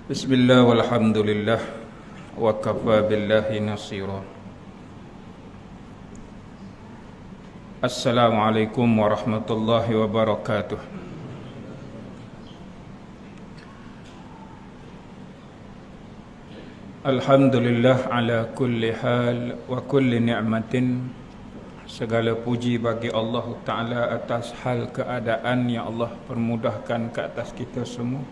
Bismillah walhamdulillah wa kafa billahi nasira. Assalamualaikum warahmatullahi wabarakatuh. Alhamdulillah ala kulli hal wa kulli ni'matin. Segala puji bagi Allah Ta'ala atas hal keadaan yang Allah permudahkan ke atas kita semua.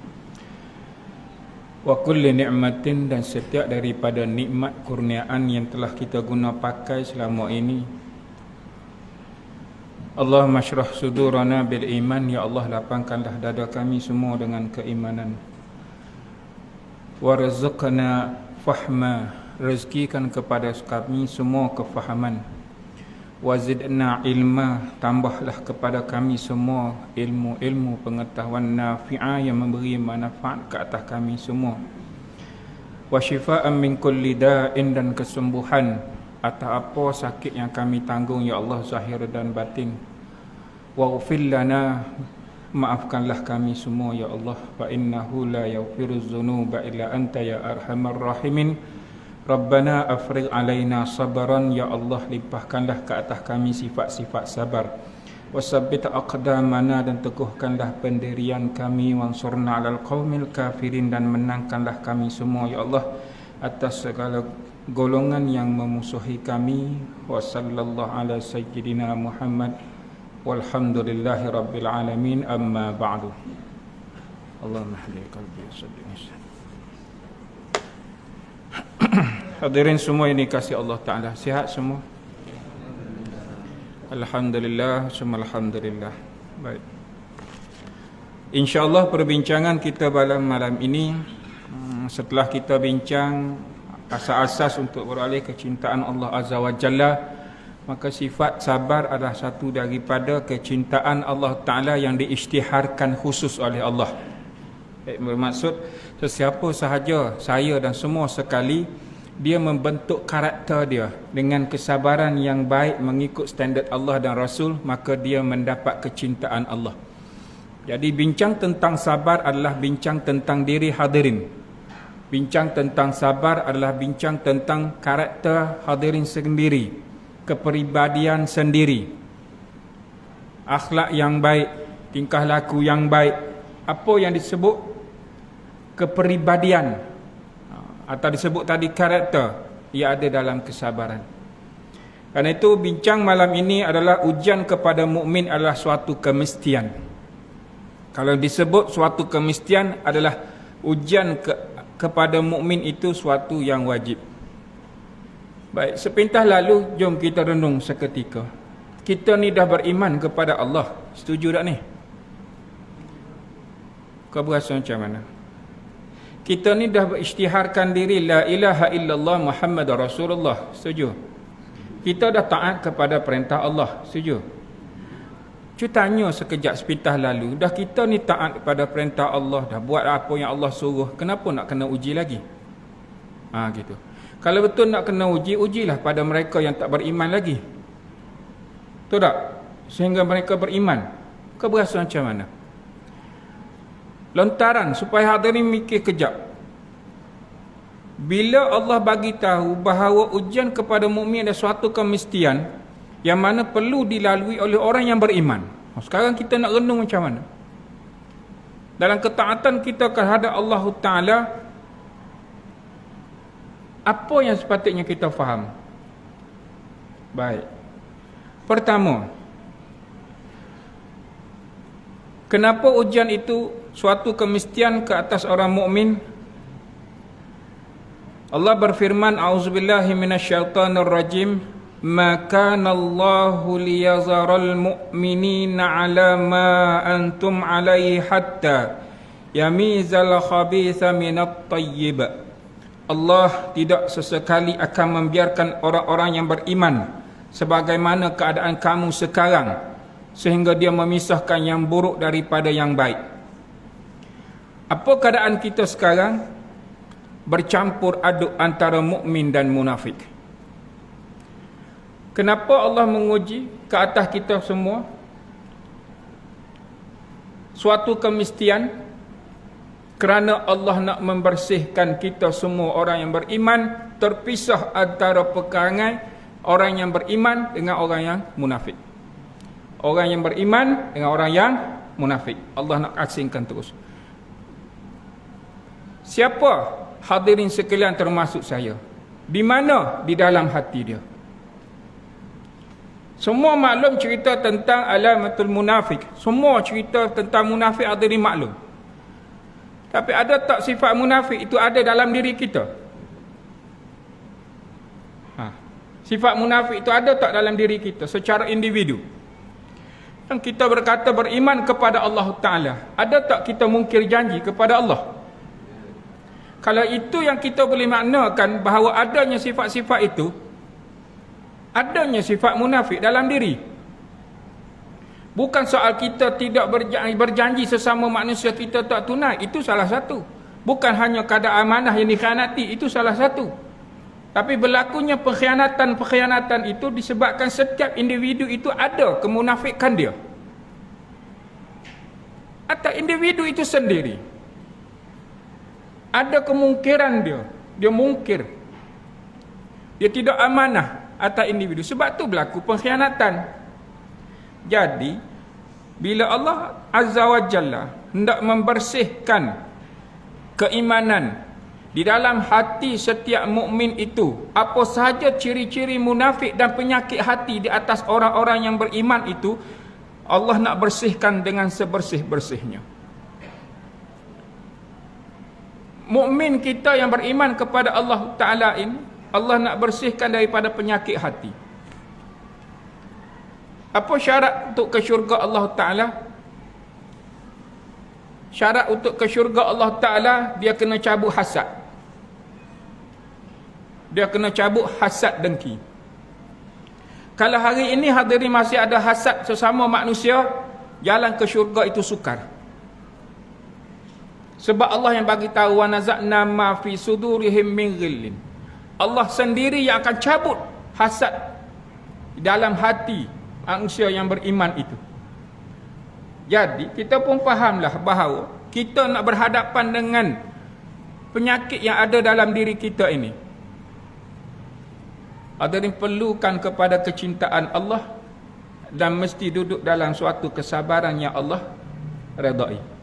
Wa kulli ni'matin, dan setiap daripada nikmat kurniaan yang telah kita guna pakai selama ini. Allahumma syrah sudurana bil iman. Ya Allah, lapangkanlah dada kami semua dengan keimanan. Warzuqna fahma, rezekikan kepada kami semua kefahaman. Wazidna ilma, tambahlah kepada kami semua ilmu-ilmu pengetahuan nafi'ah yang memberi manfaat ke atas kami semua. Wa syifaan min kulli da'in, dan kesembuhan atas apa sakit yang kami tanggung ya Allah, zahir dan batin. Waghfir lana, maafkanlah kami semua ya Allah. Fa innahu la yaghfiruz dzunuba illa anta ya arhamar rahimin. Rabbana afrigh alaina sabran, ya Allah, limpahkanlah ke atas kami sifat-sifat sabar. Wasabbit aqdamana, dan teguhkanlah pendirian kami. Wansurna alal qaumil kafirin, dan menangkanlah kami semua ya Allah atas segala golongan yang memusuhi kami. Wa sallallahu ala sayyidina Muhammad walhamdulillahi rabbil alamin. Amma ba'du. Allahumma hdi qalbi sadaqah. Hadirin semua yang dikasihi Allah Ta'ala, sihat semua? Alhamdulillah, semua alhamdulillah. Baik, InsyaAllah perbincangan kita malam ini, setelah kita bincang asas-asas untuk beralih kecintaan Allah Azza wa Jalla, maka sifat sabar adalah satu daripada kecintaan Allah Ta'ala yang diisytiharkan khusus oleh Allah. Bermaksud sesiapa sahaja, saya dan semua sekali, dia membentuk karakter dia dengan kesabaran yang baik mengikut standard Allah dan Rasul, maka dia mendapat kecintaan Allah. Jadi bincang tentang sabar adalah bincang tentang diri hadirin. Bincang tentang sabar adalah bincang tentang karakter hadirin sendiri, kepribadian sendiri, akhlak yang baik, tingkah laku yang baik. Apa yang disebut kepribadian atau disebut tadi karakter, ia ada dalam kesabaran. Karena itu bincang malam ini adalah ujian kepada mukmin adalah suatu kemestian. Kalau disebut suatu kemestian adalah ujian kepada mukmin itu suatu yang wajib. Baik, sepintas lalu jom kita renung seketika. Kita ni dah beriman kepada Allah. Setuju tak ni? Kau berasa macam mana? Kita ni dah berisytiharkan diri la ilaha illallah Muhammad Rasulullah. Setuju? Kita dah taat kepada perintah Allah. Setuju? Cuba tanya sekejap sepintas lalu, dah kita ni taat kepada perintah Allah, dah buat apa yang Allah suruh, kenapa nak kena uji lagi? Gitu. Kalau betul nak kena uji, ujilah pada mereka yang tak beriman lagi. Betul tak? Sehingga mereka beriman. Kau berasa macam mana? Lontaran supaya hadirin mikir kejap. Bila Allah bagi tahu bahawa ujian kepada mukmin ada suatu kemestian yang mana perlu dilalui oleh orang yang beriman. Sekarang kita nak renung macam mana? Dalam ketaatan kita terhadap Allah Ta'ala, apa yang sepatutnya kita faham? Baik. Pertama, kenapa ujian itu suatu kemestian ke atas orang mukmin? Allah berfirman, a'udzubillahi minasyaitonir rajim, ma kana Allahu liyazaral mu'minina 'ala ma antum 'alaihi hatta yamizal khabitha minat tayyib. Allah tidak sesekali akan membiarkan orang-orang yang beriman sebagaimana keadaan kamu sekarang, sehingga dia memisahkan yang buruk daripada yang baik. Apa keadaan kita sekarang? Bercampur aduk antara mukmin dan munafik. Kenapa Allah menguji ke atas kita semua? suatu kemestian, kerana Allah nak membersihkan kita semua orang yang beriman, terpisah antara perangai orang yang beriman dengan orang yang munafik. Orang yang beriman dengan orang yang munafik. Allah nak asingkan terus. Siapa hadirin sekalian termasuk saya? Di mana? Di dalam hati dia. Semua maklum cerita tentang alamatul munafik. Semua cerita tentang munafik hadirin maklum. Tapi ada tak sifat munafik itu ada dalam diri kita? Sifat munafik itu ada tak dalam diri kita secara individu? Yang kita berkata beriman kepada Allah Ta'ala, ada tak kita mungkir janji kepada Allah? Kalau itu yang kita boleh maknakan bahawa adanya sifat-sifat itu, adanya sifat munafik dalam diri. Bukan soal kita tidak berjanji sesama manusia kita tak tunai, itu salah satu. Bukan hanya kadar amanah yang dikhianati, itu salah satu. Tapi berlakunya pengkhianatan itu disebabkan setiap individu itu ada kemunafikan dia. Atau individu itu sendiri ada kemungkiran dia mungkir, dia tidak amanah atas individu, sebab tu berlaku pengkhianatan. Jadi bila Allah Azza wa Jalla hendak membersihkan keimanan di dalam hati setiap mukmin itu, apa sahaja ciri-ciri munafik dan penyakit hati di atas orang-orang yang beriman itu, Allah nak bersihkan dengan sebersih-bersihnya. Mukmin kita yang beriman kepada Allah Ta'ala ini, Allah nak bersihkan daripada penyakit hati. Apa syarat untuk ke syurga Allah Ta'ala? Syarat untuk ke syurga Allah Ta'ala, dia kena cabut hasad. Dia kena cabut hasad dengki. Kalau hari ini hadirin masih ada hasad sesama manusia, jalan ke syurga itu sukar. Sebab Allah yang bagi tahu wa nazakna ma fi sudurihim min ghillin. Allah sendiri yang akan cabut hasad dalam hati manusia yang beriman itu. Jadi kita pun fahamlah bahawa kita nak berhadapan dengan penyakit yang ada dalam diri kita ini. Ada yang perlukan kepada kecintaan Allah dan mesti duduk dalam suatu kesabaran yang Allah redai.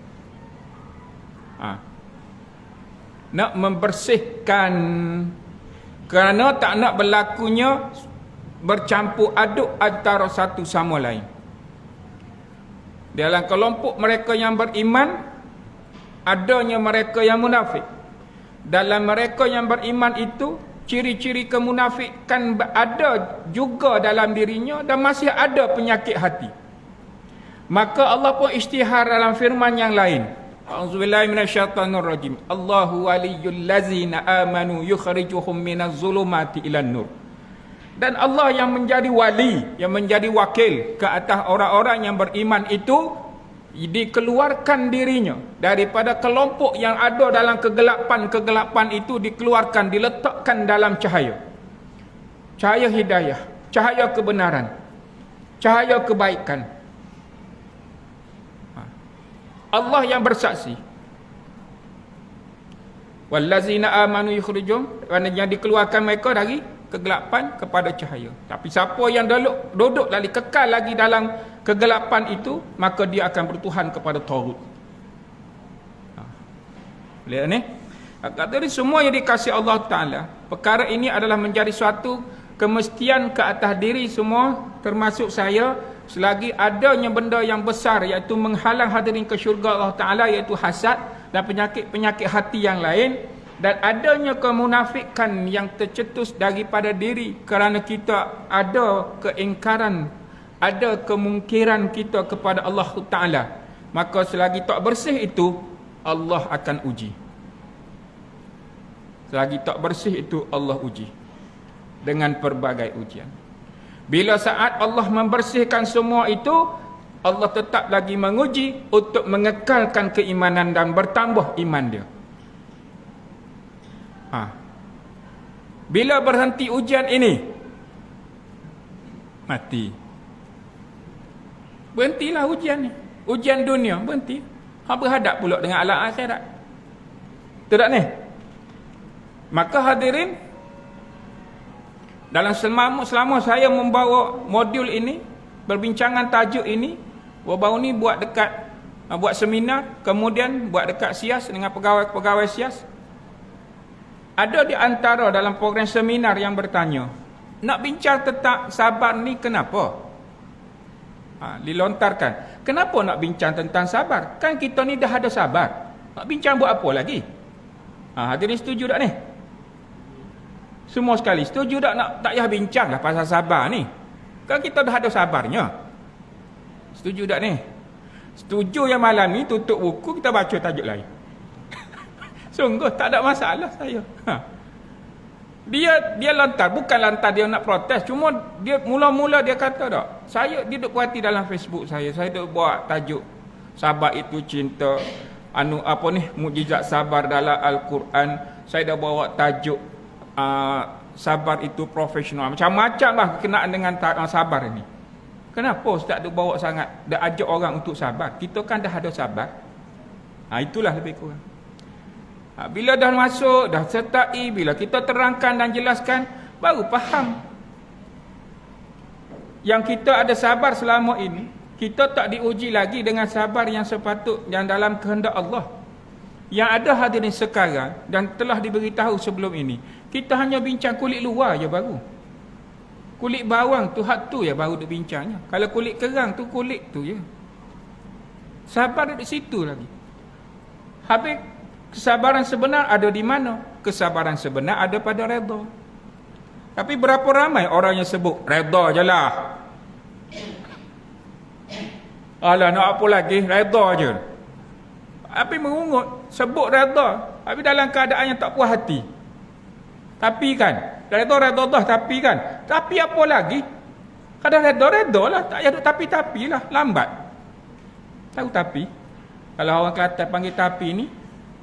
Nak membersihkan, kerana tak nak berlakunya bercampur aduk antara satu sama lain. Dalam kelompok mereka yang beriman, adanya mereka yang munafik. Dalam mereka yang beriman itu, ciri-ciri kemunafikan ada juga dalam dirinya dan masih ada penyakit hati. Maka Allah pun isytihar dalam firman yang lain. A'udzubillahi minasyaitonirrajim. Allahu waliyyul ladzina amanu yukhrijuhum minaz zulumati ilan nur. Dan Allah yang menjadi wali, yang menjadi wakil ke atas orang-orang yang beriman itu, dikeluarkan dirinya daripada kelompok yang ada dalam kegelapan itu, dikeluarkan, diletakkan dalam cahaya. Cahaya hidayah, cahaya kebenaran, cahaya kebaikan. Allah yang bersaksi. Wallazina amanu yukhrijum, yang dikeluarkan mereka dari kegelapan kepada cahaya. Tapi siapa yang duduk lagi kekal lagi dalam kegelapan itu, maka dia akan bertuhan kepada Taghut. Lihat ni. Kata dia semua yang dikasihi Allah Ta'ala, perkara ini adalah menjadi suatu kemestian ke atas diri semua, termasuk saya, selagi adanya benda yang besar iaitu menghalang hadirin ke syurga Allah Ta'ala, iaitu hasad dan penyakit-penyakit hati yang lain, dan adanya kemunafikan yang tercetus daripada diri kerana kita ada keingkaran, ada kemungkiran kita kepada Allah Ta'ala, maka selagi tak bersih itu, Allah akan uji. Selagi tak bersih itu, Allah uji dengan pelbagai ujian. Bila saat Allah membersihkan semua itu, Allah tetap lagi menguji untuk mengekalkan keimanan dan bertambah iman dia. Bila berhenti ujian ini, mati. Berhentilah ujian ni. Ujian dunia berhenti. Hak berhadap pula dengan alam akhirat. Betul tak ni? Maka hadirin, dalam selama saya membawa modul ini, perbincangan tajuk ini, baru ni buat seminar, kemudian buat dekat SIAS dengan pegawai SIAS. Ada di antara dalam program seminar yang bertanya, nak bincang tentang sabar ni kenapa? Dilontarkan. Kenapa nak bincang tentang sabar? Kan kita ni dah ada sabar. Nak bincang buat apa lagi? Hadirin setuju tak ni? Semua sekali setuju tak tak payah bincang lah pasal sabar ni? Kan kita dah ada sabarnya. Setuju tak ni? Setuju yang malam ni tutup buku kita baca tajuk lain. Sungguh tak ada masalah saya. Dia lantar, bukan lantar dia nak protes, cuma dia mula-mula dia kata tak. Dia duk perhati dalam Facebook saya duk buat tajuk sabar itu cinta, mukjizat sabar dalam Al-Quran. Saya dah bawa tajuk sabar itu profesional. Macam-macam lah kenaan dengan sabar ini. Kenapa Ustaz duk bawa sangat dah ajak orang untuk sabar? Kita kan dah ada sabar. Itulah lebih kurang. Bila dah masuk, dah sertai, bila kita terangkan dan jelaskan, baru faham. Yang kita ada sabar selama ini, kita tak diuji lagi dengan sabar yang sepatut, yang dalam kehendak Allah. Yang ada hadirin sekarang, dan telah diberitahu sebelum ini, kita hanya bincang kulit luar je baru. Kulit bawang tu, hak tu ya baru dibincangnya. Kalau kulit kerang tu, kulit tu je. Sabar di situ lagi. Habis, kesabaran sebenar ada di mana? Kesabaran sebenar ada pada redha. Tapi berapa ramai orang yang sebut redha je lah. Alah nak apa lagi? Redha je. Tapi mengungut, sebut redha. Tapi dalam keadaan yang tak puas hati. Tapi kan, redha dah, tapi kan. Tapi apa lagi? Kadang redha lah. Tak payah duk tapi-tapi lah. Lambat. Tahu tapi? Kalau orang Kelantan panggil tapi ni,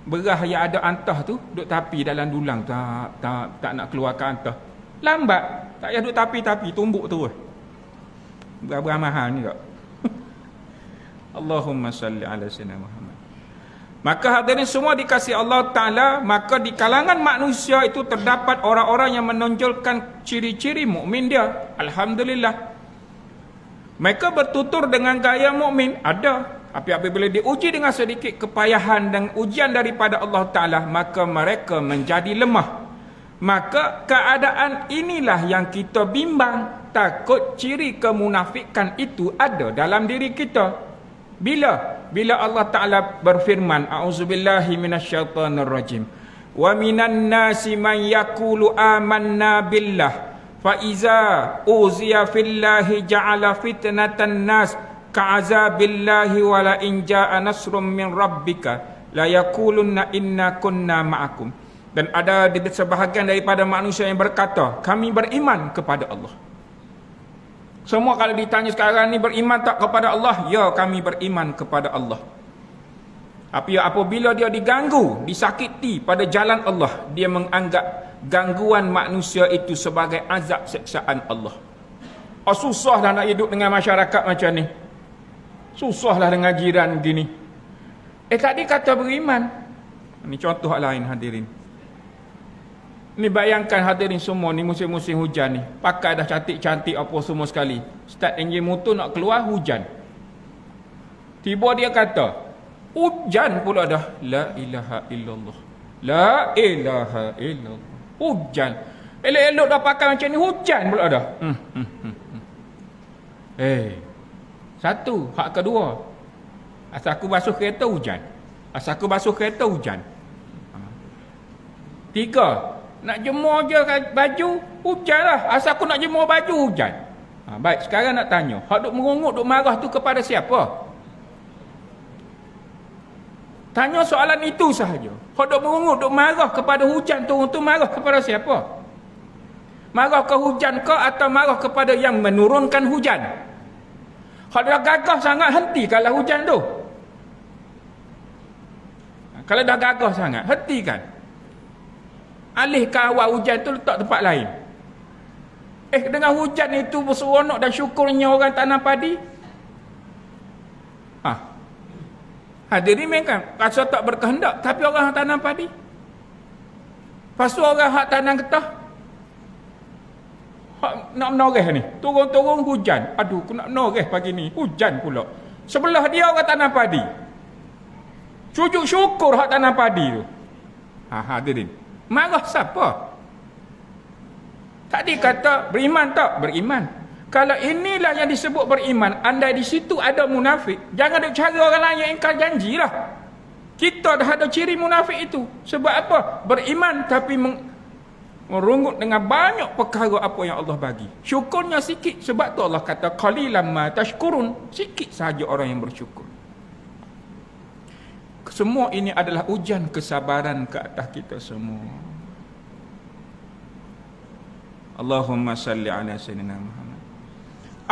berah yang ada antah tu duk tapi dalam dulang, tak nak keluarkan antah. Lambat. Tak payah duk tapi-tapi, tumbuk terus. Berapa mahal ni tak? Allahumma salli ala sayyidina Muhammad. Maka hadirin semua dikasihi Allah Ta'ala, maka di kalangan manusia itu terdapat orang-orang yang menonjolkan ciri-ciri mukmin dia. Alhamdulillah. Mereka bertutur dengan gaya mukmin, ada. Tapi apabila diuji dengan sedikit kepayahan dan ujian daripada Allah Ta'ala, maka mereka menjadi lemah. Maka keadaan inilah yang kita bimbang. Takut ciri kemunafikan itu ada dalam diri kita. Bila Allah Ta'ala berfirman, a'udzubillahi minasyaitonirrajim, wa minan nasi man yaqulu amanna billah fa iza uziya fillahi ja'ala fitnatan nas ka'azabillahi wa la in ja'a nasrum min rabbika la yaqulunna inna kunna ma'akum. Dan ada sebahagian daripada manusia yang berkata, kami beriman kepada Allah. Semua kalau ditanya sekarang ni, beriman tak kepada Allah? Ya, kami beriman kepada Allah. Tapi apabila dia diganggu, disakiti pada jalan Allah, dia menganggap gangguan manusia itu sebagai azab siksaan Allah. Susahlah nak hidup dengan masyarakat macam ni. Susahlah dengan jiran gini. Tadi kata beriman. Ini contoh lain hadirin. Ni bayangkan hadirin semua ni musim-musim hujan ni. Pakai dah cantik-cantik apa semua sekali. Start enjin motor nak keluar hujan. Tiba dia kata, hujan pula dah. La ilaha illallah. La ilaha illallah. Hujan. Elok-elok dah pakai macam ni, hujan pula dah. Satu. Hak kedua, asal aku basuh kereta hujan. Asal aku basuh kereta hujan. Tiga, nak jemur je baju, hujan lah. Asal aku nak jemur baju, hujan. Baik, sekarang nak tanya, hak duk merungut, duk marah tu kepada siapa? Tanya soalan itu sahaja. Hak duk merungut, duk marah kepada hujan tu marah kepada siapa? Marah ke hujan ke atau marah kepada yang menurunkan hujan? Kalau dah gagah sangat, hentikanlah hujan tu. Kalau dah gagah sangat, hentikan. Alihkan awal hujan tu letak tempat lain. Dengan hujan itu berseronok dan syukurnya orang tanam padi. Hadirin kan rasa tak berkehendak, tapi orang hak tanam padi. Lepas tu orang hak tanam getah, hak nak menoreh ni, turun-turun hujan. Aduh, aku nak menoreh pagi ni, hujan pula. Sebelah dia orang tanam padi. Sujud syukur hak tanam padi tu. Hadirin, marah siapa? Tadi kata beriman tak? Beriman. Kalau inilah yang disebut beriman, andai di situ ada munafik, jangan duk cari orang lain yang ingkar janji lah. Kita dah ada ciri munafik itu. Sebab apa? Beriman tapi merungut dengan banyak perkara apa yang Allah bagi. Syukurnya sikit. Sebab tu Allah kata qalilan ma tashkurun. Sikit sahaja orang yang bersyukur. Semua ini adalah ujian kesabaran ke atas kita semua. Allahumma salli ala sayyidina Muhammad.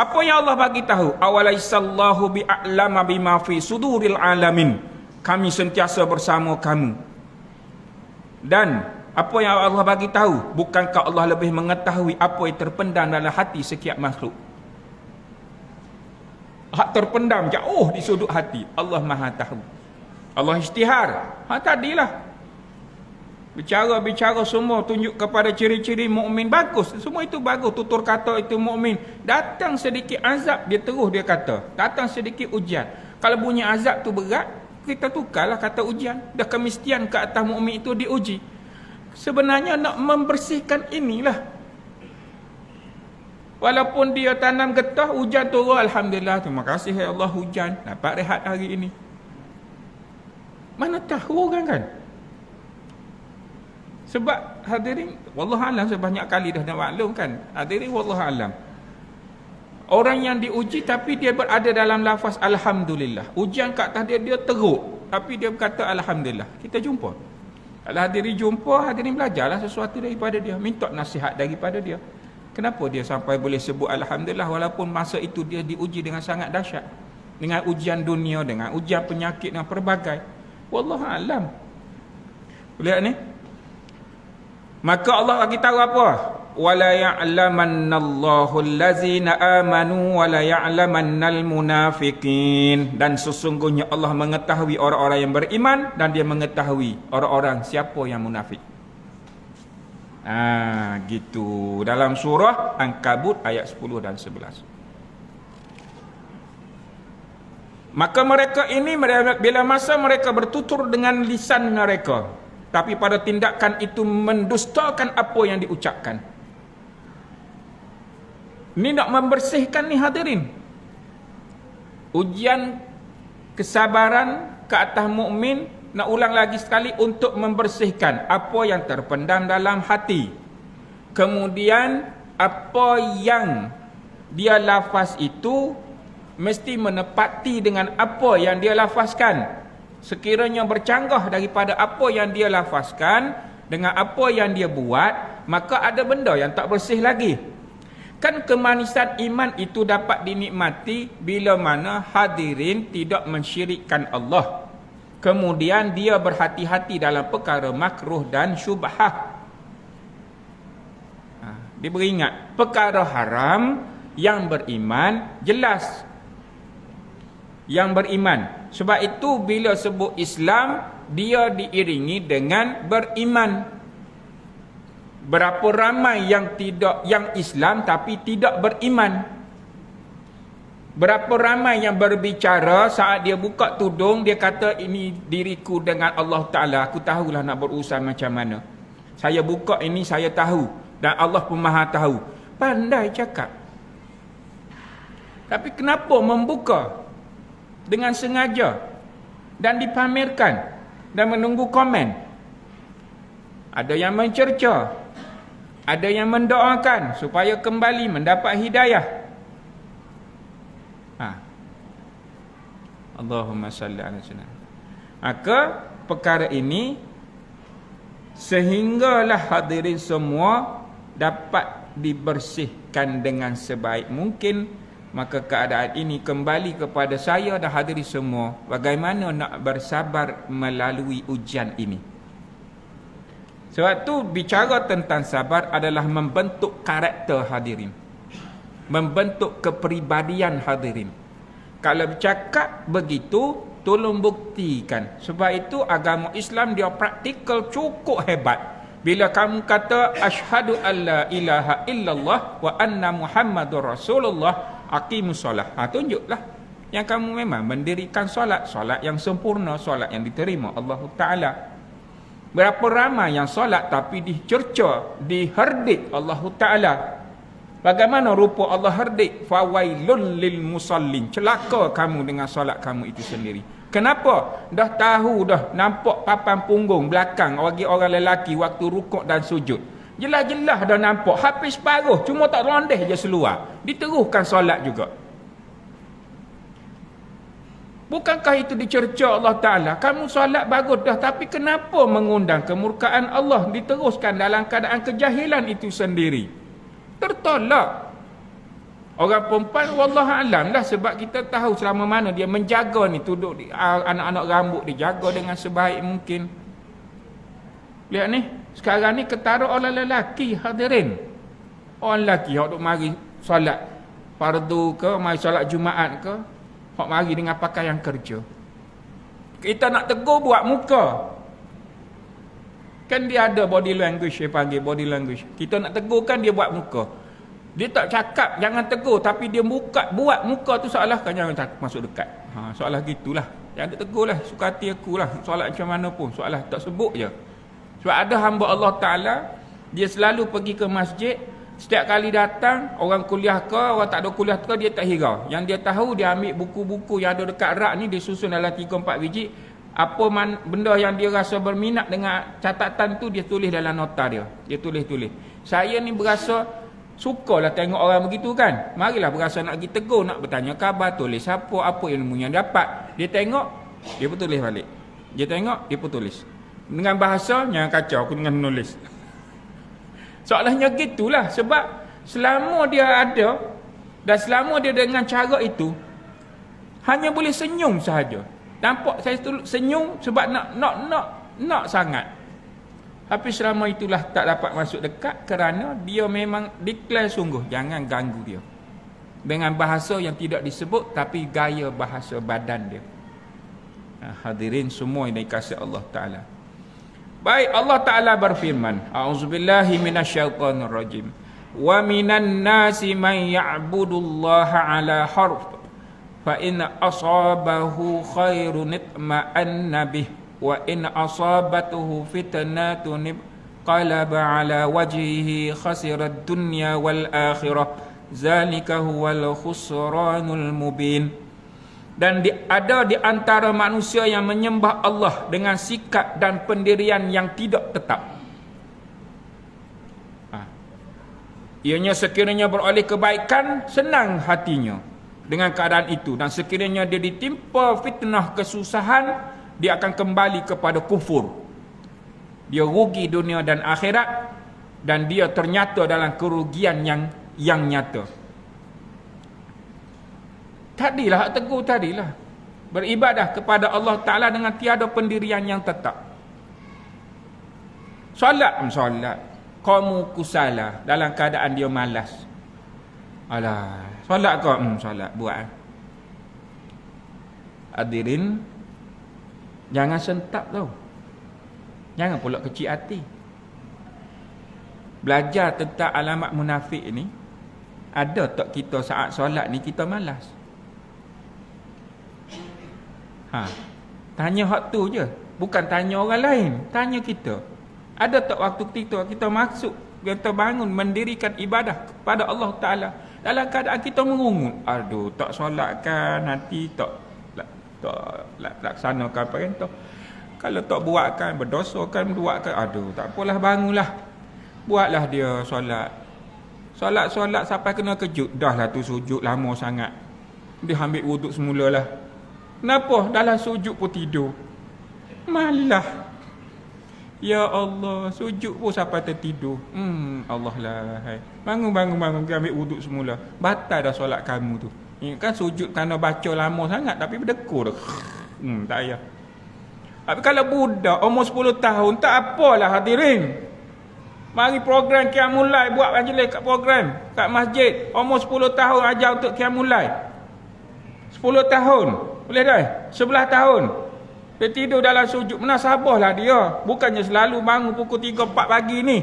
Apa yang Allah bagi tahu? Awalaisallahu bi'a'lama bima fi suduril alamin. Kami sentiasa bersama kamu. Dan apa yang Allah bagi tahu? Bukankah Allah lebih mengetahui apa yang terpendam dalam hati setiap makhluk? Hak terpendam jauh di sudut hati, Allah Maha tahu. Allah isytihar. Tadilah. Bicara-bicara semua tunjuk kepada ciri-ciri mukmin bagus. Semua itu bagus. Tutur kata itu mukmin. Datang sedikit azab, dia terus dia kata. Datang sedikit ujian. Kalau bunyi azab tu berat, kita tukarlah kata ujian. Dah kemestian ke atas mukmin itu diuji. Sebenarnya nak membersihkan inilah. Walaupun dia tanam getah, hujan turun, alhamdulillah, terima kasih ya Allah hujan. Dapat rehat hari ini. Mana tahu orang kan? Sebab hadirin, wallahualam sebanyak kali dah nak maklum kan. Hadirin wallahualam. Orang yang diuji tapi dia berada dalam lafaz alhamdulillah. Ujian kat atas dia teruk, tapi dia berkata alhamdulillah. Kita jumpa. Kalau hadirin jumpa, hadirin belajarlah sesuatu daripada dia, minta nasihat daripada dia. Kenapa dia sampai boleh sebut alhamdulillah walaupun masa itu dia diuji dengan sangat dahsyat. Dengan ujian dunia, dengan ujian penyakit, dengan pelbagai. Wallahualam. Lihat ni. Maka Allah bagi tahu apa? Wala ya'lamannallahu allazina amanu wala ya'lamannal munafiqin. Dan sesungguhnya Allah mengetahui orang-orang yang beriman dan dia mengetahui orang-orang siapa yang munafik. Gitu. Dalam surah Ankabut ayat 10 dan 11. Maka mereka ini bila masa mereka bertutur dengan lisan mereka, tapi pada tindakan itu mendustakan apa yang diucapkan. Ini nak membersihkan ni hadirin. Ujian kesabaran ke atas mukmin, nak ulang lagi sekali untuk membersihkan apa yang terpendam dalam hati. Kemudian apa yang dia lafaz itu mesti menepati dengan apa yang dia lafazkan. Sekiranya bercanggah daripada apa yang dia lafazkan dengan apa yang dia buat, maka ada benda yang tak bersih lagi. Kan kemanisan iman itu dapat dinikmati bila mana hadirin tidak mensyirikkan Allah. Kemudian dia berhati-hati dalam perkara makruh dan syubhah. Dia beringat perkara haram yang beriman jelas. Yang beriman. Sebab itu bila sebut Islam, dia diiringi dengan beriman. Berapa ramai yang Islam tapi tidak beriman. Berapa ramai yang berbicara saat dia buka tudung, dia kata ini diriku dengan Allah Ta'ala, aku tahulah nak berurusan macam mana. Saya buka ini saya tahu dan Allah pun Maha tahu. Pandai cakap. Tapi kenapa membuka dengan sengaja dan dipamerkan dan menunggu komen? Ada yang mencerca, ada yang mendoakan supaya kembali mendapat hidayah. Allahumma salli ala sayyidina. Maka perkara ini sehinggalah hadirin semua dapat dibersihkan dengan sebaik mungkin. Maka keadaan ini kembali kepada saya dan hadirin semua, bagaimana nak bersabar melalui ujian ini. Sebab tu bicara tentang sabar adalah membentuk karakter hadirin, membentuk kepribadian hadirin. Kalau bercakap begitu, Tolong buktikan. Sebab itu agama Islam dia praktikal cukup hebat. Bila kamu kata asyhadu alla ilaha illallah wa anna muhammadur rasulullah, aqimus solah. Tunjuklah yang kamu memang mendirikan solat yang sempurna, solat yang diterima Allah Taala. Berapa ramai yang solat tapi dicerca, diherdik Allah Taala. Bagaimana rupa Allah herdik? Fawailul lil musallin. Celaka kamu dengan solat kamu itu sendiri. Kenapa? Dah tahu dah, nampak papan punggung belakang bagi orang lelaki waktu rukuk dan sujud. Jelas-jelas dah nampak, habis separuh, cuma tak rondeh je seluar. Diteruskan solat juga. Bukankah itu dicerca Allah Ta'ala? Kamu solat bagus dah, tapi kenapa mengundang kemurkaan Allah? Diteruskan dalam keadaan kejahilan itu sendiri. Tertolak. Orang perempuan wallahualam lah, sebab kita tahu selama mana dia menjaga ni, duduk di anak-anak rambut dijaga dengan sebaik mungkin. Lihat ni, sekarang ni ketara orang lelaki hadirin. Orang lelaki hok duk mari solat fardu ke, mari solat Jumaat ke, hok mari dengan pakaian kerja. Kita nak tegur buat muka. Kan dia ada body language, dia panggil body language. Kita nak tegur kan dia buat muka. Dia tak cakap jangan tegur, tapi dia buat muka tu seolah kan jangan masuk dekat. Seolah gitulah. Jangan tegur lah, suka hati aku lah. Solat macam mana pun, seolah tak sebut je. Sebab ada hamba Allah Ta'ala, dia selalu pergi ke masjid. Setiap kali datang, orang kuliah ke, orang tak ada kuliah ke, dia tak hirau. Yang dia tahu, dia ambil buku-buku yang ada dekat rak ni, dia susun dalam 3-4 biji. Apa benda yang dia rasa berminat dengan catatan tu, dia tulis dalam nota dia. Dia tulis-tulis. Saya ni berasa sukalah tengok orang begitu kan. Marilah berasa nak pergi tegur, nak bertanya khabar, tulis apa ilmu yang dapat. Dia tengok, dia pun tulis balik. Dia tengok, dia pun tulis. Dengan bahasa yang kacau, aku dengan menulis. Soalnya gitulah. Sebab selama dia ada, dan selama dia dengan cara itu, hanya boleh senyum sahaja. Nampak saya senyum sebab nak sangat. Tapi selama itulah tak dapat masuk dekat, kerana dia memang declare sungguh jangan ganggu dia dengan bahasa yang tidak disebut, tapi gaya bahasa badan dia. Hadirin semua yang dikasihi Allah Ta'ala. Baik, Allah Ta'ala berfirman, a'udzubillahi minasyaitonirrajim, wa minan nasi man ya'budullaha ala harf fa in asabahu khairun itma'anna bih wa in asabatuhu fitnatun qalaba ala wajhihi khasirat dunya wal akhirah zalika huwal khusranul mubin. Dan ada di antara manusia yang menyembah Allah dengan sikap dan pendirian yang tidak tetap. Ianya sekiranya beroleh kebaikan, senang hatinya dengan keadaan itu, dan sekiranya dia ditimpa fitnah kesusahan, dia akan kembali kepada kufur. Dia rugi dunia dan akhirat, dan dia ternyata dalam kerugian yang nyata. Tadilah tegur tadilah. Beribadah kepada Allah Ta'ala dengan tiada pendirian yang tetap. Solat. Qamu kusala, dalam keadaan dia malas. Alah, solat kau? Solat, buat. Hadirin, jangan sentap tau. Jangan pula kecil hati. Belajar tentang alamat munafik ni, ada tak kita saat solat ni kita malas? Tanya hak tu je. Bukan tanya orang lain, tanya kita. Ada tak waktu kita masuk, kita bangun mendirikan ibadah kepada Allah Ta'ala, dalam keadaan kita mengungut, aduh tak solat kan, nanti tak laksanakan perintah, kalau tak buat kan berdosa kan, buat kan, aduh tak apalah, bangunlah, buatlah dia solat sampai kena kejut, dah lah tu sujud lama sangat, dia ambil wuduk semulalah. Kenapa dalam sujud pun tidur? Malah, ya Allah, sujud pun sampai tertidur. Allah lah, hai. Bangun, ambil wuduk semula, batal dah solat kamu tu. Kan sujud kerana baca lama sangat, tapi berdekur dah. Tak payah. Tapi kalau budak umur 10 tahun, tak apalah hadirin. Mari program Qiyamul Lail, buat majlis kat program kat masjid. Umur 10 tahun ajar untuk Qiyamul Lail. 10 tahun. Boleh dah? 11 tahun. Dia tidur dalam sujud. Menasabahlah dia. Bukannya selalu bangun pukul 3, 4 pagi ni.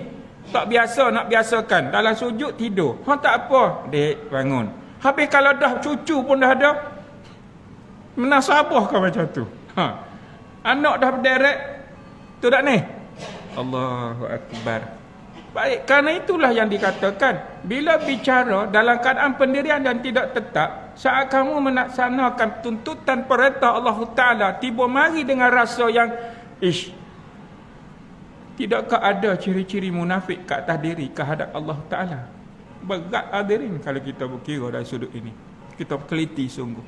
Tak biasa, nak biasakan. Dalam sujud tidur. Tak apa. Dek, bangun. Habis kalau dah cucu pun dah ada. Menasabahkan macam tu. Anak dah berderet. Tu tak ni? Allahu Akbar. Baik, kerana itulah yang dikatakan, bila bicara dalam keadaan pendirian dan tidak tetap, saat kamu melaksanakan tuntutan perintah Allah Ta'ala, tiba mari dengan rasa yang tidakkah ada ciri-ciri munafik ke atas diri kehadap Allah Ta'ala? Berat hadirin kalau kita berkira dari sudut ini. Kita teliti sungguh.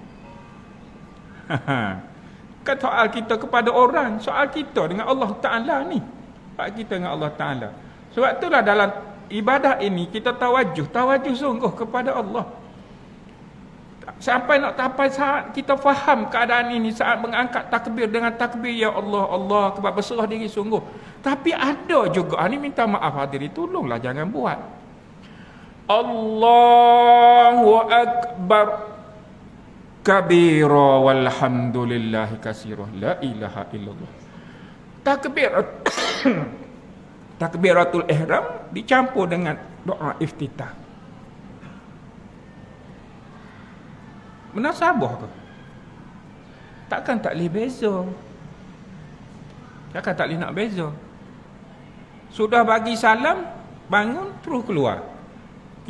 Kan soal kita kepada orang, soal kita dengan Allah Ta'ala ni. Soal kita dengan Allah Ta'ala. Sebab itulah dalam ibadah ini kita tawajuh sungguh kepada Allah. Sampai saat kita faham keadaan ini, saat mengangkat takbir dengan takbir ya Allah, Allah Akbar, berserah diri sungguh. Tapi ada juga, ini minta maaf hadirin, tolonglah jangan buat. Allahu Akbar kabira walhamdulillahi katsira la ilaha illallah. Takbiratul ihram dicampur dengan doa iftitah. Menasabah ke? Takkan tak boleh beza. Takkan tak boleh nak beza. Sudah bagi salam, bangun terus keluar.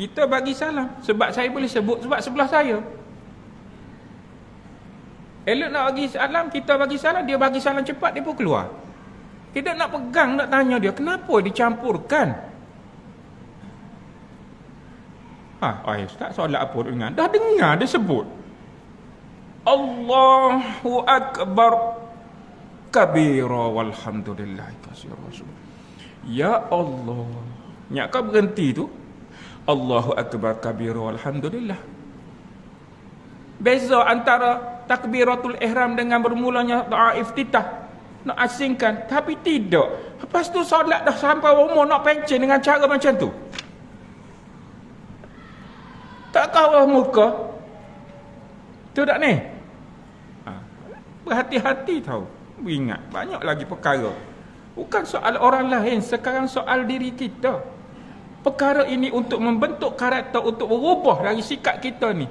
Kita bagi salam. Sebab saya boleh sebut, sebab sebelah saya. Elok nak bagi salam, kita bagi salam, dia bagi salam cepat, dia pun keluar. Kita nak pegang, nak tanya dia, kenapa dicampurkan? Ustaz, solat apa dengar? Dah dengar dia sebut. Allahu Akbar kabira walhamdulillahi katsira. Ya Allah. Nyak kau berhenti tu. Allahu Akbar kabira walhamdulillah. Beza antara takbiratul ihram dengan bermulanya doa iftitah. Nak asingkan, tapi tidak. Lepas tu solat dah sampai umur nak pencen dengan cara macam tu. Tak kawal muka. Tu tak ni? Berhati-hati tahu. Ingat, banyak lagi perkara. Bukan soal orang lain, sekarang soal diri kita. Perkara ini untuk membentuk karakter, untuk berubah dari sikap kita ni.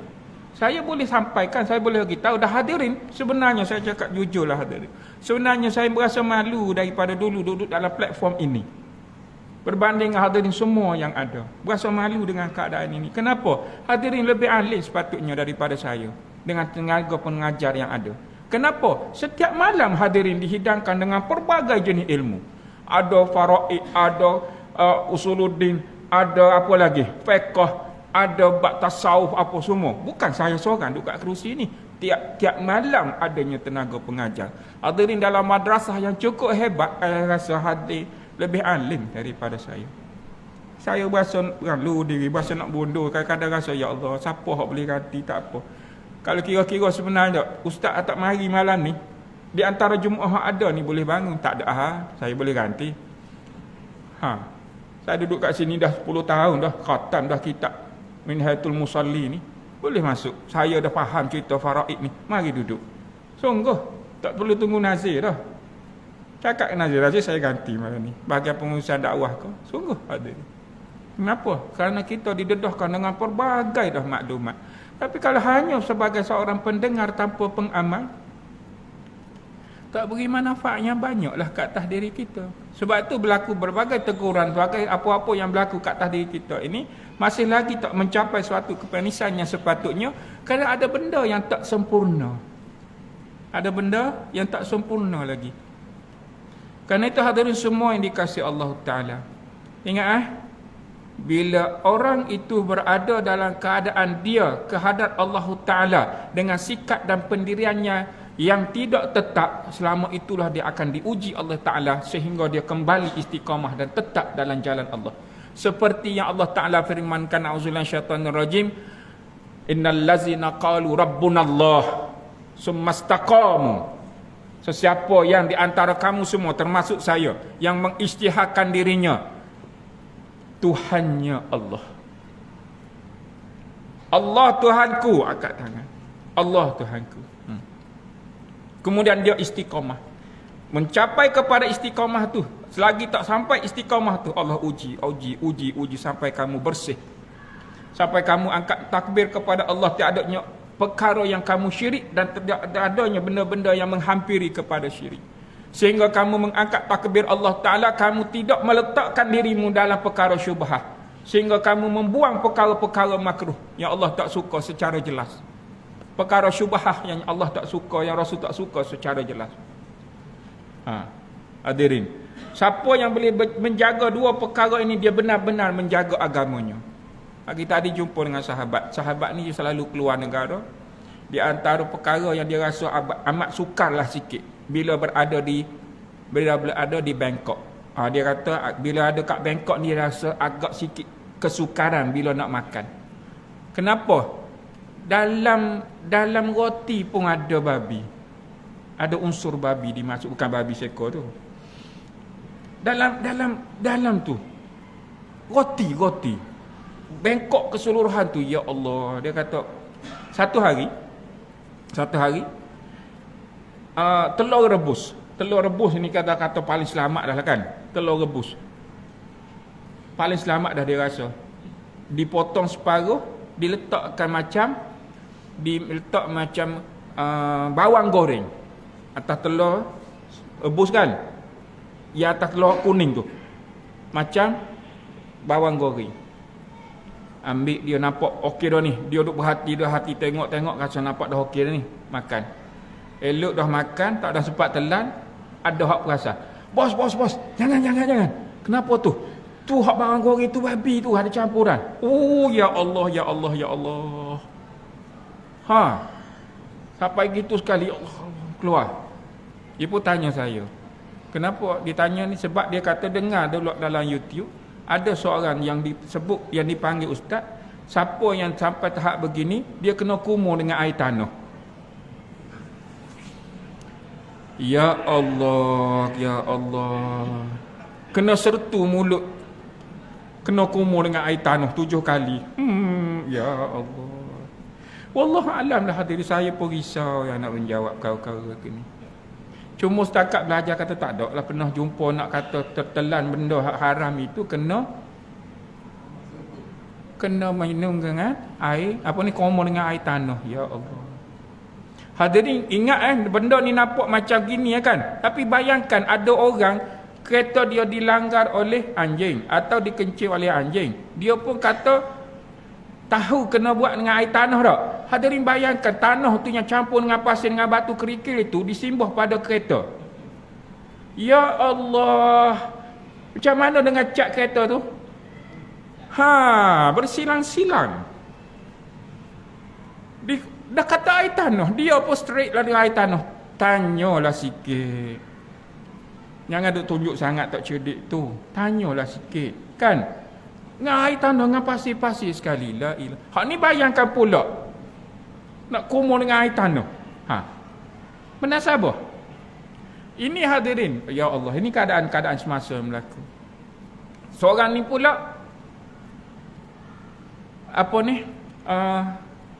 Saya boleh sampaikan, saya boleh beritahu dah hadirin. Sebenarnya saya cakap jujurlah hadirin. Sebenarnya saya berasa malu daripada dulu duduk dalam platform ini. Berbanding hadirin semua yang ada. Berasa malu dengan keadaan ini. Kenapa? Hadirin lebih alim sepatutnya daripada saya. Dengan tenaga pengajar yang ada. Kenapa? Setiap malam hadirin dihidangkan dengan pelbagai jenis ilmu. Ada faraid, ada usuluddin, ada apa lagi? Fiqh. Ada bab tasawuf apa semua. Bukan saya seorang duduk kat kerusi ni. Tiap malam adanya tenaga pengajar. Hadirin dalam madrasah yang cukup hebat, saya rasa hadir lebih alim daripada saya. Saya berasa malu diri, berasa nak bundur. Kadang-kadang rasa, ya Allah, siapa yang boleh ganti, tak apa. Kalau kira-kira sebenarnya, ustaz tak mari malam ni, di antara Jumaat ada ni boleh bangun. Tak ada, saya boleh ganti. Saya duduk kat sini dah 10 tahun dah, khatam dah kitab Minhatul Musalli ni, boleh masuk. Saya dah faham cerita faraid ni, mari duduk. Sungguh tak perlu tunggu nazir dah. Cakap nazir saya ganti malam ni. Bahagian pengurusan dakwah kau, sungguh ada ni. Kenapa? Kerana kita didedahkan dengan pelbagai dah maklumat. Tapi kalau hanya sebagai seorang pendengar tanpa pengamal, tak beri manfaatnya banyaklah ke atas diri kita. Sebab itu berlaku berbagai teguran, berbagai apa-apa yang berlaku ke atas diri kita ini masih lagi tak mencapai suatu kepanisan yang sepatutnya, kerana ada benda yang tak sempurna. Ada benda yang tak sempurna lagi. Kerana itu hadirin semua yang dikasihi Allah Ta'ala, ingat bila orang itu berada dalam keadaan dia kehadrat Allah Ta'ala dengan sikap dan pendiriannya yang tidak tetap, selama itulah dia akan diuji Allah Ta'ala sehingga dia kembali istiqamah dan tetap dalam jalan Allah. Seperti yang Allah Ta'ala firmankan, a'udzubillahi minasyaitonir rajim, innal ladzina qalu rabbunallah summastaqamu. Sesiapa yang di antara kamu semua termasuk saya yang mengisytiharkan dirinya Tuhannya Allah. Allah Tuhanku, angkat tangan. Allah Tuhanku. Kemudian dia istiqamah. Mencapai kepada istiqamah tu, selagi tak sampai istiqamah tu, Allah uji sampai kamu bersih. Sampai kamu angkat takbir kepada Allah, tiada adanya perkara yang kamu syirik dan tidak adanya benda-benda yang menghampiri kepada syirik. Sehingga kamu mengangkat takbir Allah Ta'ala, kamu tidak meletakkan dirimu dalam perkara syubhah. Sehingga kamu membuang perkara-perkara makruh yang Allah tak suka secara jelas. Perkara syubhah yang Allah tak suka, yang Rasul tak suka secara jelas. Hadirin, siapa yang boleh menjaga dua perkara ini, dia benar-benar menjaga agamanya. Kita tadi jumpa dengan sahabat ni selalu keluar negara. Di antara perkara yang dia rasa amat sukarlah sikit bila berada di Bangkok. Dia kata bila ada kat Bangkok ni dia rasa agak sikit kesukaran bila nak makan. Kenapa? Dalam roti pun ada babi. Ada unsur babi dimasuk, bukan babi seekor tu. Dalam tu roti Bangkok keseluruhan tu, ya Allah, dia kata satu hari telur rebus ni kata paling selamat dah lah kan. Telur rebus paling selamat dah dia rasa. Dipotong separuh, diletak macam bawang goreng atas telur rebus kan. Ya, atas telur kuning tu macam bawang goreng. Ambil, dia nampak okey dah ni. Dia duduk berhati tengok rasa nampak dah okey dah ni. Makan. Elok dah makan, tak dah sempat telan. Ada hak perasan. Bos. Jangan. Kenapa tu? Tu hak bawang goreng tu babi tu ada campuran. Oh, ya Allah. Sampai gitu sekali, Allah keluar. Dia pun tanya saya. Kenapa? Dia tanya ni sebab dia kata dengar dulu dalam YouTube. Ada seorang yang disebut, yang dipanggil ustaz, siapa yang sampai tahap begini, dia kena kumur dengan air tanah. Ya Allah. Kena sertu mulut, kena kumur dengan air tanah 7 kali. Ya Allah. Wallahu alam lah hadirin, saya pun risau yang nak menjawab kau-kau ni. Cuma setakat belajar kata tak ada lah pernah jumpa nak kata tertelan benda haram itu kena minum dengan air, kumur dengan air tanah. Ya Allah. Hadirin ingat benda ni nampak macam gini kan. Tapi bayangkan ada orang kereta dia dilanggar oleh anjing atau dikencing oleh anjing. Dia pun kata tahu kena buat dengan air tanah tak? Hadirin bayangkan tanah tu yang campur dengan pasir dengan batu kerikil itu disimbah pada kereta. Ya Allah. Macam mana dengan cat kereta tu? Bersilang-silang. Dah kata air tanah, dia pun straight lah dengan air tanah. Tanyalah sikit. Jangan duk tunjuk sangat tak cerdik tu. Tanyalah sikit, kan? Dengan air tanah dengan pasir-pasir sekali. La ilah. Hak ni bayangkan pula nak kumur dengan air tanah. Menasabah. Ini hadirin, ya Allah, ini keadaan-keadaan semasa berlaku. Seorang ni pula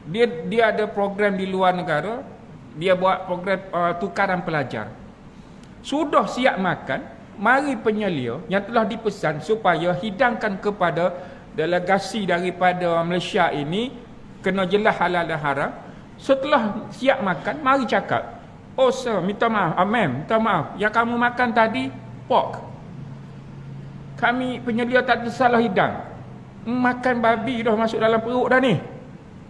dia ada program di luar negara. Dia buat program tukaran pelajar. Sudah siap makan, mari penyelia yang telah dipesan supaya hidangkan kepada delegasi daripada Malaysia ini, kena jelas halal dan haram. Setelah siap makan, mari cakap, oh sir, minta maaf, ma'am, minta maaf, yang kamu makan tadi pork, kami penyelia tak salah hidang, makan babi dah masuk dalam perut dah ni.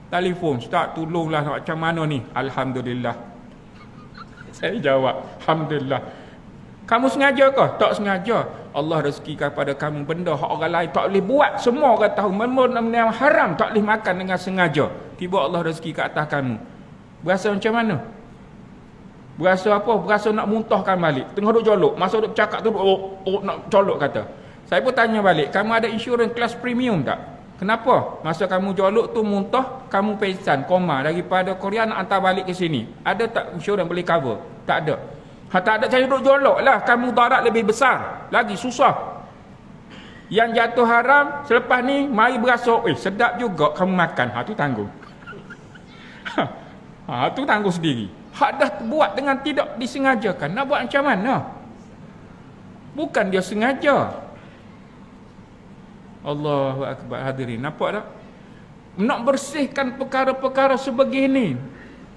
Telefon, ustaz tolonglah macam mana ni? Alhamdulillah. Saya jawab, alhamdulillah. Kamu sengaja ke? Tak sengaja. Allah rezekikan pada kamu benda hak orang lain tak boleh buat. Semua orang tahu benda yang haram tak boleh makan dengan sengaja. Tiba Allah rezeki ke atas kamu. Berasa macam mana? Berasa apa? Berasa nak muntahkan balik. Tengah duk jolok, masa duk bercakap tu nak colok kata. Saya pun tanya balik, kamu ada insurans kelas premium tak? Kenapa? Masa kamu jolok tu muntah, kamu pingsan, koma daripada Korea nak hantar balik ke sini. Ada tak insurans boleh cover? Tak ada. Tak ada, saya duduk jolok lah. Kamu darat lebih besar. Lagi susah. Yang jatuh haram, selepas ni, mari berasa, sedap juga kamu makan. Tu tanggung. Tu tanggung sendiri. Hak dah buat dengan tidak disengajakan. Nak buat macam mana? Bukan dia sengaja. Allahu Akbar, hadirin. Nampak tak? Nak bersihkan perkara-perkara sebegini.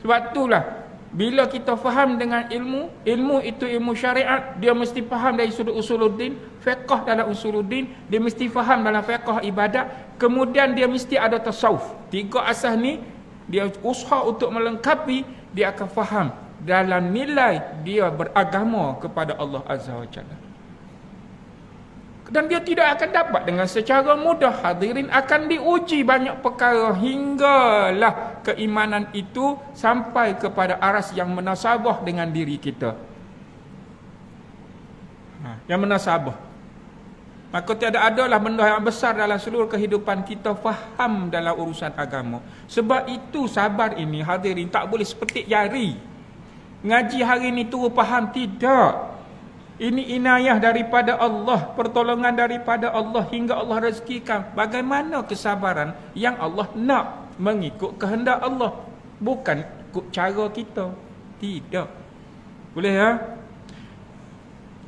Sebab itulah, bila kita faham dengan ilmu, ilmu itu ilmu syariat, dia mesti faham dari sudut usuluddin, fiqh dalam usuluddin, dia mesti faham dalam fiqh ibadat, kemudian dia mesti ada tasawuf. 3 asas ni, dia usaha untuk melengkapi, dia akan faham dalam nilai dia beragama kepada Allah Azza wa Jalla. Dan dia tidak akan dapat dengan secara mudah. Hadirin, akan diuji banyak perkara hinggalah keimanan itu sampai kepada aras yang menasabah dengan diri kita. Yang menasabah. Maka tiada adalah benda yang besar dalam seluruh kehidupan kita faham dalam urusan agama. Sebab itu sabar ini, hadirin, tak boleh sepetik jari. Ngaji hari ini tu faham, tidak. Ini inayah daripada Allah, pertolongan daripada Allah hingga Allah rezekikan. Bagaimana kesabaran yang Allah nak mengikut kehendak Allah, bukan ikut cara kita. Tidak. Boleh ya?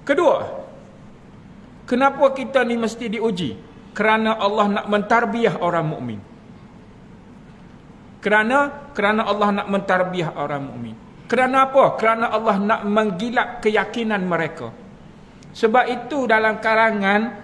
Kedua, kenapa kita ni mesti diuji? Kerana Allah nak mentarbiah orang mukmin. Kerana Allah nak mentarbiah orang mukmin. Kerana apa? Kerana Allah nak menggilap keyakinan mereka. Sebab itu dalam karangan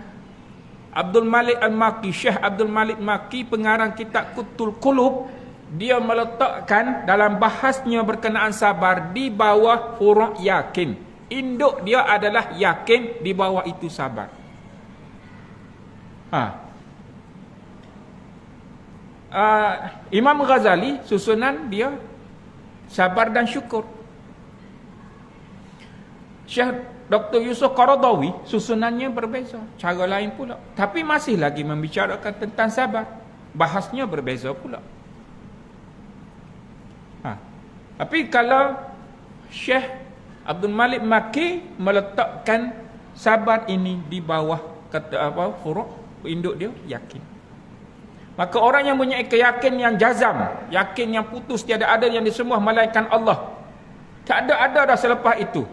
Abdul Malik Al-Maki, Syekh Abdul Malik Maki, pengarang kitab Qutul Qulub, dia meletakkan dalam bahasnya berkenaan sabar di bawah huruf yakin. Induk dia adalah yakin, di bawah itu sabar. Imam Ghazali susunan dia sabar dan syukur. Syekh Dr. Yusuf Qaradawi susunannya berbeza, cara lain pula. Tapi masih lagi membicarakan tentang sabar. Bahasnya berbeza pula. Tapi kalau Syekh Abdul Malik Maki meletakkan sabar ini di bawah kata apa? Huruf induk dia yakin. Maka orang yang punya keyakinan yang jazam, yakin yang putus, tiada ada yang disembah melainkan Allah, tak ada dah selepas itu,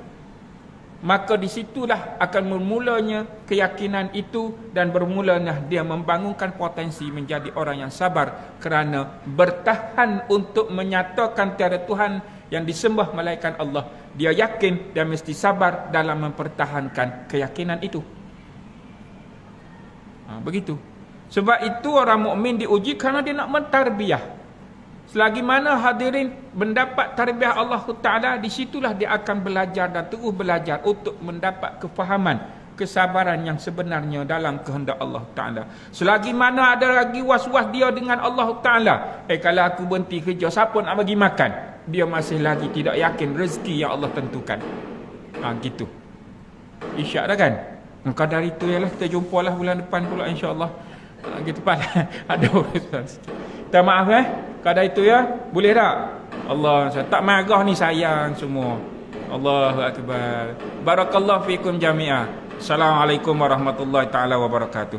maka disitulah akan bermulanya keyakinan itu, dan bermulanya dia membangunkan potensi menjadi orang yang sabar, kerana bertahan untuk menyatakan tiada Tuhan yang disembah melainkan Allah. Dia yakin dan mesti sabar dalam mempertahankan keyakinan itu. Begitu. Sebab itu orang mukmin diuji kerana dia nak mentarbiah. Selagi mana hadirin mendapat tarbiyah Allah Ta'ala, di situlah dia akan belajar dan terus belajar untuk mendapat kefahaman, kesabaran yang sebenarnya dalam kehendak Allah Ta'ala. Selagi mana ada lagi was-was dia dengan Allah Ta'ala, kalau aku berhenti kerja, siapa nak bagi makan? Dia masih lagi tidak yakin rezeki yang Allah tentukan. Gitu. Isyak dah kan? Maka dari itu ialah kita jumpalah bulan depan pula, insya-Allah. Gitu pada ada urusan sikit. Minta maaf kadar itu ya. Boleh tak? Allah, saya tak marah ni, sayang semua. Allahu akbar. Barakallahu fikum jami'ah. Assalamualaikum warahmatullahi taala wabarakatuh.